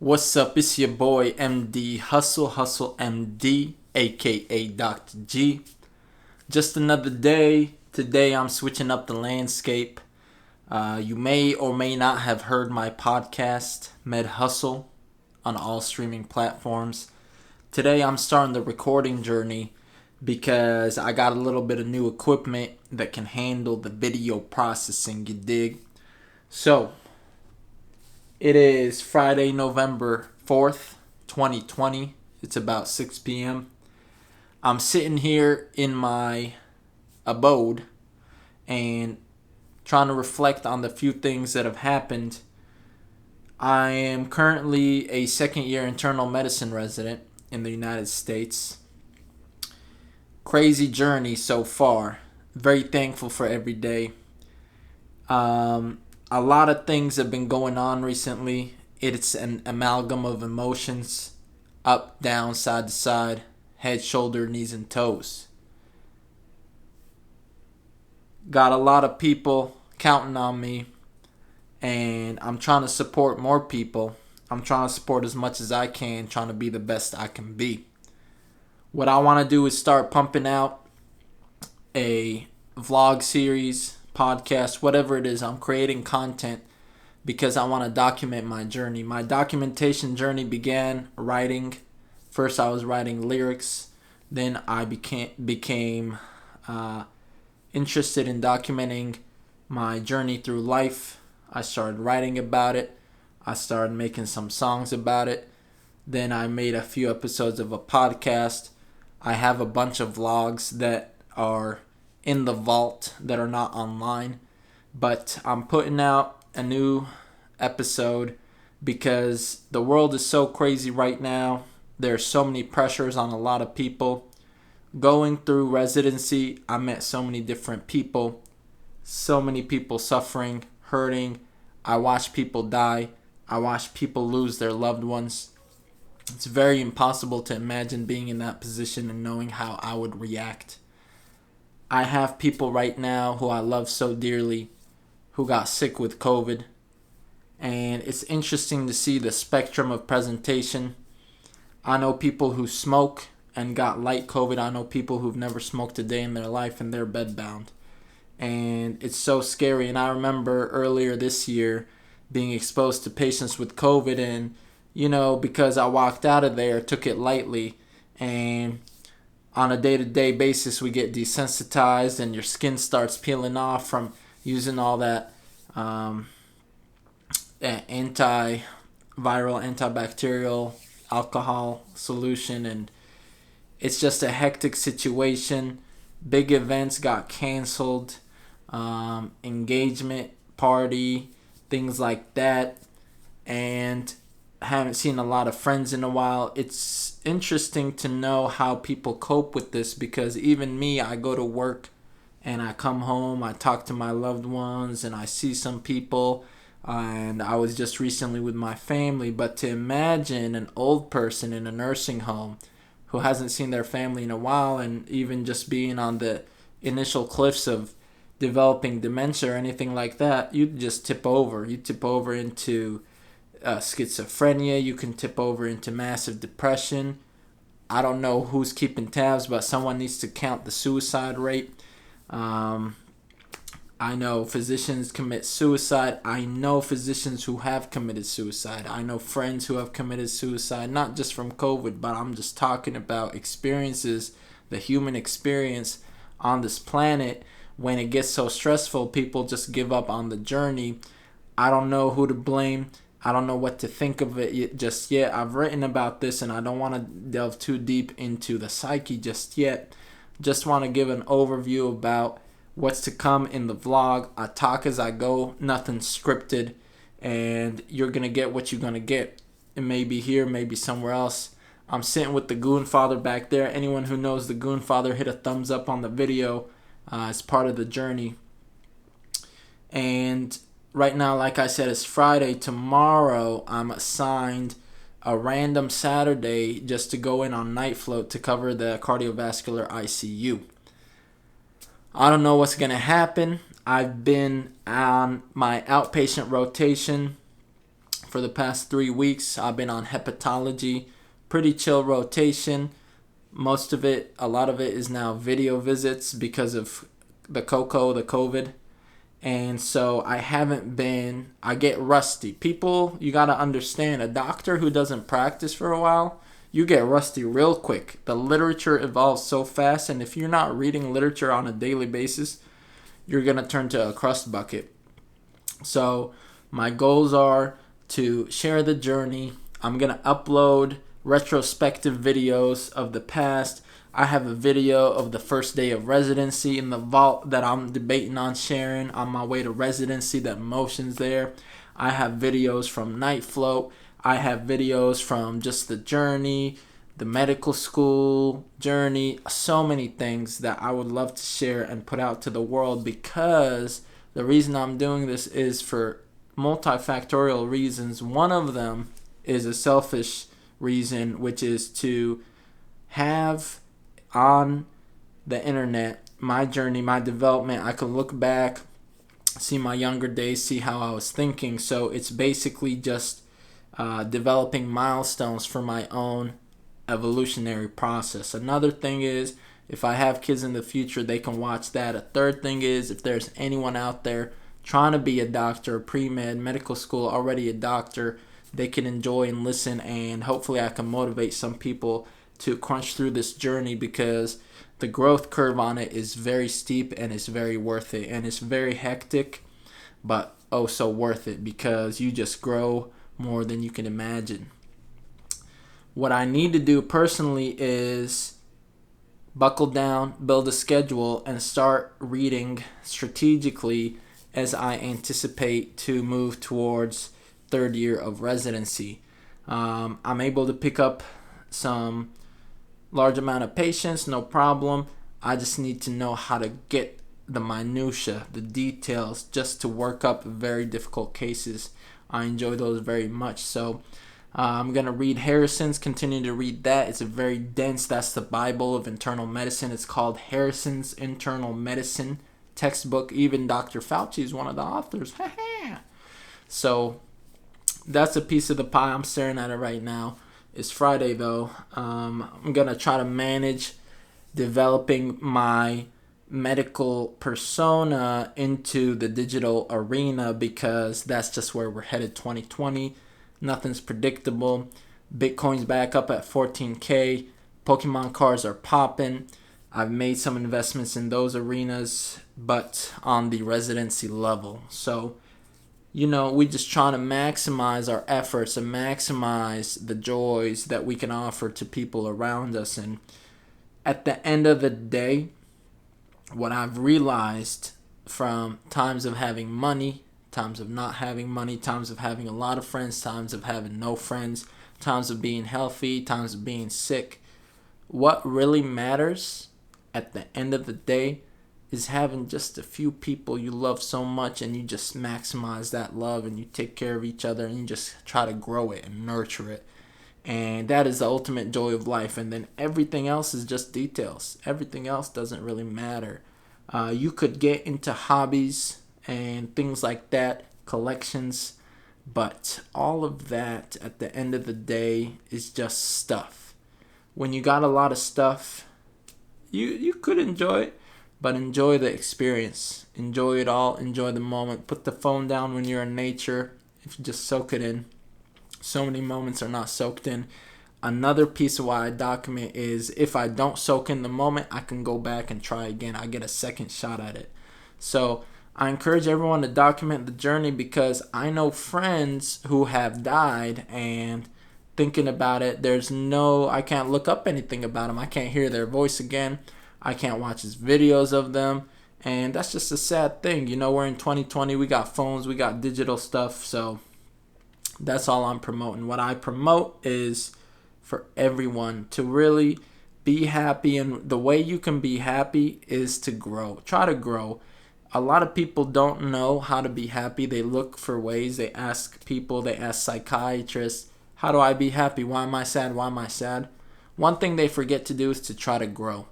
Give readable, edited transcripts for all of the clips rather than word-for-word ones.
What's up? It's your boy MD Hustle MD, aka Dr. G. Just another day. Today I'm switching up the landscape. You may or may not have heard my podcast, Med Hustle, on all streaming platforms. Today I'm starting the recording journey because I got a little bit of new equipment that can handle the video processing, you dig? So, it is Friday, November 4th, 2020. It's about 6 p.m. I'm sitting here in my abode and trying to reflect on the few things that have happened. I am currently a second year internal medicine resident in the United States. Crazy journey so far. Very thankful for every day. A lot of things have been going on recently. It's an amalgam of emotions, up, down, side to side, head, shoulder, knees, and toes. Got a lot of people counting on me, and I'm trying to support more people. I'm trying to support as much as I can, trying to be the best I can be. What I want to do is start pumping out a vlog series, podcast, whatever it is. I'm creating content because I want to document my journey. My documentation journey began writing. First I was writing lyrics, then I became interested in documenting my journey through life. I started writing about it. I started making some songs about it. Then I made a few episodes of a podcast. I have a bunch of vlogs that are in the vault that are not online, but I'm putting out a new episode because the world is so crazy right now. There's so many pressures on a lot of people. Going through residency, I met so many different people, so many people suffering, hurting. I watched people die. I watched people lose their loved ones. It's very impossible to imagine being in that position and knowing how I would react. I have people right now who I love so dearly who got sick with COVID. And it's interesting to see the spectrum of presentation. I know people who smoke and got light COVID. I know people who've never smoked a day in their life and they're bedbound. And it's so scary. And I remember earlier this year being exposed to patients with COVID, and because I walked out of there, took it lightly, and on a day-to-day basis we get desensitized and your skin starts peeling off from using all that antiviral, antibacterial alcohol solution, and it's just a hectic situation. Big events got canceled, engagement party, things like that, and I haven't seen a lot of friends in a while. It's interesting to know how people cope with this, because even me, I go to work and I come home, I talk to my loved ones, and I see some people, and I was just recently with my family. But to imagine an old person in a nursing home who hasn't seen their family in a while, and even just being on the initial cliffs of developing dementia or anything like that, you just tip over. You tip over into schizophrenia. You can tip over into massive depression. I don't know who's keeping tabs, but someone needs to count the suicide rate. I know physicians commit suicide. I know physicians who have committed suicide. I know friends who have committed suicide, not just from COVID, but I'm just talking about experiences, the human experience on this planet. When it gets so stressful, people just give up on the journey. I don't know who to blame. I don't know what to think of it just yet. I've written about this and I don't want to delve too deep into the psyche just yet. Just want to give an overview about what's to come in the vlog. I talk as I go, nothing scripted, and you're going to get what you're going to get. It may be here, maybe somewhere else. I'm sitting with the Goon Father back there. Anyone who knows the Goon Father, hit a thumbs up on the video as part of the journey. And right now, like I said, it's Friday. Tomorrow, I'm assigned a random Saturday just to go in on night float to cover the cardiovascular ICU. I don't know what's going to happen. I've been on my outpatient rotation For the past 3 weeks, I've been on hepatology, pretty chill rotation. Most of it, a lot of it is now video visits because of the COVID. And so I get rusty. People, you got to understand, a doctor who doesn't practice for a while, you get rusty real quick. The literature evolves so fast, and if you're not reading literature on a daily basis, you're going to turn to a crust bucket. So my goals are to share the journey. I'm going to upload retrospective videos of the past. I have a video of the first day of residency in the vault that I'm debating on sharing on my way to residency. The emotions there. I have videos from night float. I have videos from just the journey, the medical school journey, so many things that I would love to share and put out to the world, because the reason I'm doing this is for multifactorial reasons. One of them is a selfish reason, which is to have on the internet my journey, my development. I can look back, see my younger days, see how I was thinking. So it's basically just developing milestones for my own evolutionary process. Another thing is, if I have kids in the future, they can watch that. A third thing is, if there's anyone out there trying to be a doctor, pre-med, medical school, already a doctor, they can enjoy and listen, and hopefully I can motivate some people to crunch through this journey, because the growth curve on it is very steep and it's very worth it. And it's very hectic, but oh so worth it, because you just grow more than you can imagine. What I need to do personally is buckle down, build a schedule, and start reading strategically as I anticipate to move towards third year of residency. I'm able to pick up some large amount of patients, no problem. I just need to know how to get the minutia, the details, just to work up very difficult cases. I enjoy those very much. So I'm going to read Harrison's, continue to read that. It's a very dense, that's the Bible of internal medicine. It's called Harrison's Internal Medicine textbook. Even Dr. Fauci is one of the authors. So that's a piece of the pie. I'm staring at it right now. It's Friday though. I'm going to try to manage developing my medical persona into the digital arena, because that's just where we're headed 2020. Nothing's predictable. Bitcoin's back up at 14K. Pokemon cards are popping. I've made some investments in those arenas, but on the residency level. So, we just trying to maximize our efforts and maximize the joys that we can offer to people around us. And at the end of the day, what I've realized from times of having money, times of not having money, times of having a lot of friends, times of having no friends, times of being healthy, times of being sick, what really matters at the end of the day is having just a few people you love so much, and you just maximize that love, and you take care of each other, and you just try to grow it and nurture it. And that is the ultimate joy of life. And then everything else is just details. Everything else doesn't really matter. You could get into hobbies and things like that, collections, but all of that at the end of the day is just stuff. When you got a lot of stuff, you could enjoy it, but enjoy the experience. Enjoy it all. Enjoy the moment. Put the phone down when you're in nature. If you just soak it in. So many moments are not soaked in. Another piece of why I document is, if I don't soak in the moment, I can go back and try again. I get a second shot at it. So I encourage everyone to document the journey, because I know friends who have died, and thinking about it, I can't look up anything about them. I can't hear their voice again. I can't watch videos of them. And that's just a sad thing. We're in 2020. We got phones. We got digital stuff. So that's all I'm promoting. What I promote is for everyone to really be happy. And the way you can be happy is to grow. Try to grow. A lot of people don't know how to be happy. They look for ways. They ask people. They ask psychiatrists, how do I be happy? Why am I sad? Why am I sad? One thing they forget to do is to try to grow.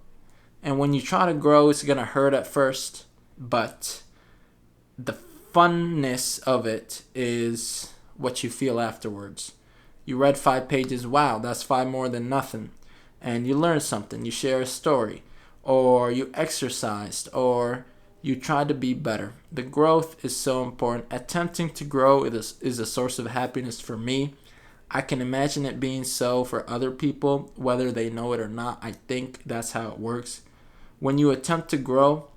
And when you try to grow, it's going to hurt at first. But the funness of it is what you feel afterwards. You read 5 pages, wow, that's 5 more than nothing. And you learn something, you share a story, or you exercised, or you try to be better. The growth is so important. Attempting to grow is a source of happiness for me. I can imagine it being so for other people, whether they know it or not. I think that's how it works. When you attempt to grow,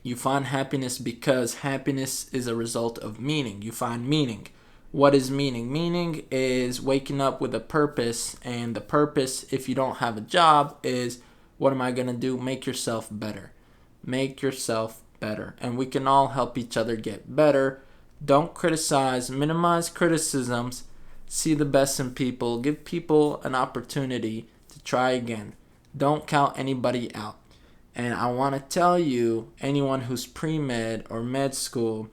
you find happiness because happiness is a result of meaning. You find meaning. What is meaning? Meaning is waking up with a purpose, and the purpose, if you don't have a job, is what am I going to do? Make yourself better. Make yourself better. And we can all help each other get better. Don't criticize, minimize criticisms, see the best in people, give people an opportunity to try again. Don't count anybody out. And I want to tell you, anyone who's pre-med or med school,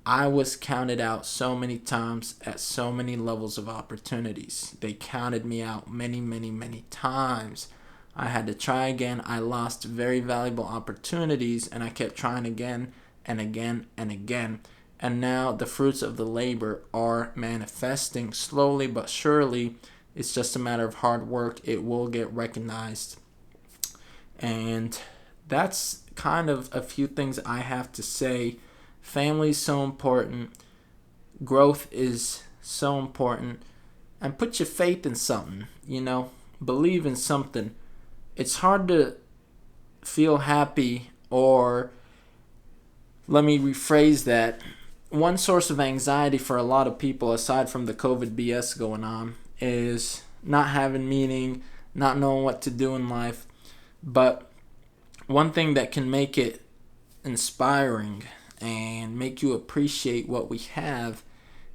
I was counted out so many times at so many levels of opportunities. They counted me out many, many, many times. I had to try again. I lost very valuable opportunities, and I kept trying again and again and again. And now the fruits of the labor are manifesting slowly but surely. It's just a matter of hard work. It will get recognized. And that's kind of a few things I have to say. Family is so important. Growth is so important. And put your faith in something, believe in something. It's hard to feel happy, or let me rephrase that. One source of anxiety for a lot of people, aside from the COVID BS going on, is not having meaning, not knowing what to do in life. But one thing that can make it inspiring and make you appreciate what we have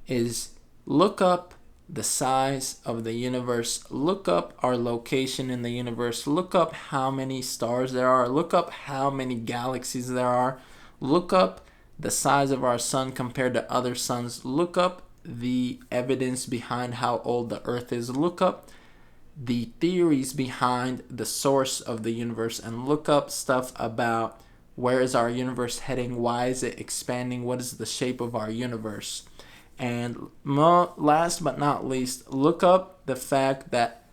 is look up the size of the universe. Look up our location in the universe. Look up how many stars there are. Look up how many galaxies there are. Look up the size of our sun compared to other suns. Look up the evidence behind how old the earth is. Look up the theories behind the source of the universe, and look up stuff about where is our universe heading, why is it expanding, what is the shape of our universe. And last but not least, look up the fact that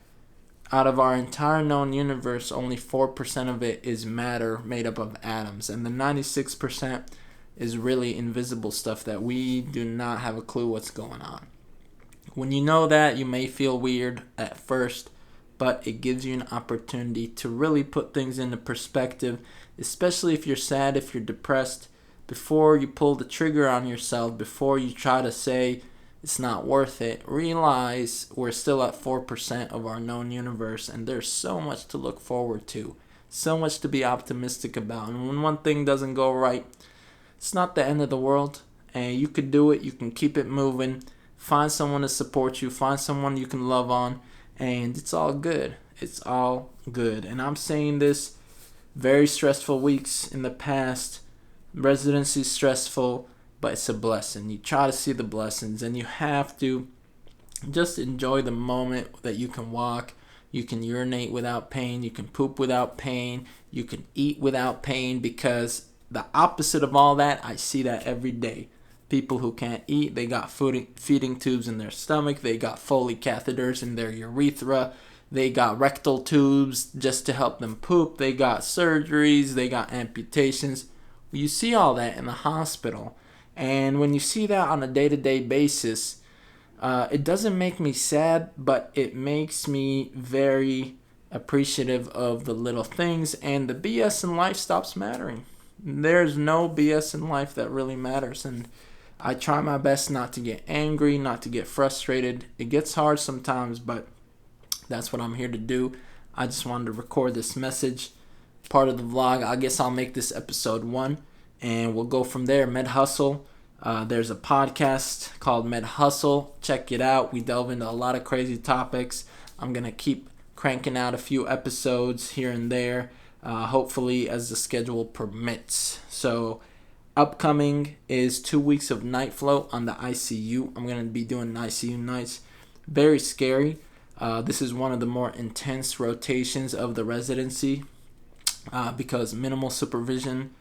out of our entire known universe, only 4% of it is matter made up of atoms, and the 96% is really invisible stuff that we do not have a clue what's going on. When you know that, you may feel weird at first, but it gives you an opportunity to really put things into perspective, especially if you're sad, if you're depressed. Before you pull the trigger on yourself, before you try to say it's not worth it, realize we're still at 4% of our known universe, and there's so much to look forward to, so much to be optimistic about. And when one thing doesn't go right, it's not the end of the world, and you can do it. You can keep it moving. Find someone to support you. Find someone you can love on. And it's all good. It's all good. And I'm saying this, very stressful weeks in the past. Residency is stressful, but it's a blessing. You try to see the blessings, and you have to just enjoy the moment that you can walk. You can urinate without pain. You can poop without pain. You can eat without pain, because the opposite of all that, I see that every day. People who can't eat, they got feeding tubes in their stomach, they got Foley catheters in their urethra, they got rectal tubes just to help them poop, they got surgeries, they got amputations. You see all that in the hospital. And when you see that on a day-to-day basis, it doesn't make me sad, but it makes me very appreciative of the little things, and the BS in life stops mattering. There's no BS in life that really matters, and I try my best not to get angry, not to get frustrated. It gets hard sometimes, but that's what I'm here to do. I just wanted to record this message, part of the vlog. I guess I'll make this episode 1, and we'll go from there. Med Hustle. There's a podcast called Med Hustle. Check it out. We delve into a lot of crazy topics. I'm going to keep cranking out a few episodes here and there. Hopefully as the schedule permits. So upcoming is 2 weeks of night float on the ICU. I'm going to be doing ICU nights. Very scary. This is one of the more intense rotations of the residency because minimal supervision,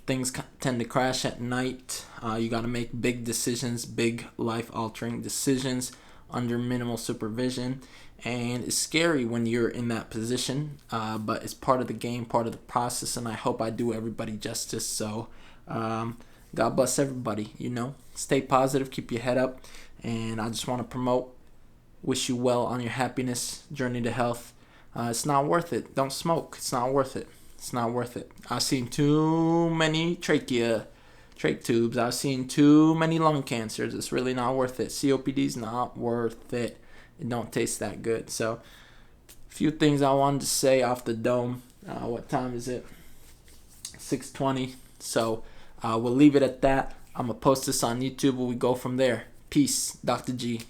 things tend to crash at night. You got to make big decisions, big life-altering decisions under minimal supervision. And it's scary when you're in that position, but it's part of the game, part of the process, and I hope I do everybody justice. So God bless everybody, Stay positive, keep your head up, and I just want to wish you well on your happiness journey to health. It's not worth it. Don't smoke. It's not worth it. It's not worth it. I've seen too many trach tubes. I've seen too many lung cancers. It's really not worth it. COPD's not worth it. It don't taste that good. So, a few things I wanted to say off the dome. What time is it? 6:20. So, we'll leave it at that. I'm going to post this on YouTube and we go from there. Peace. Dr.G.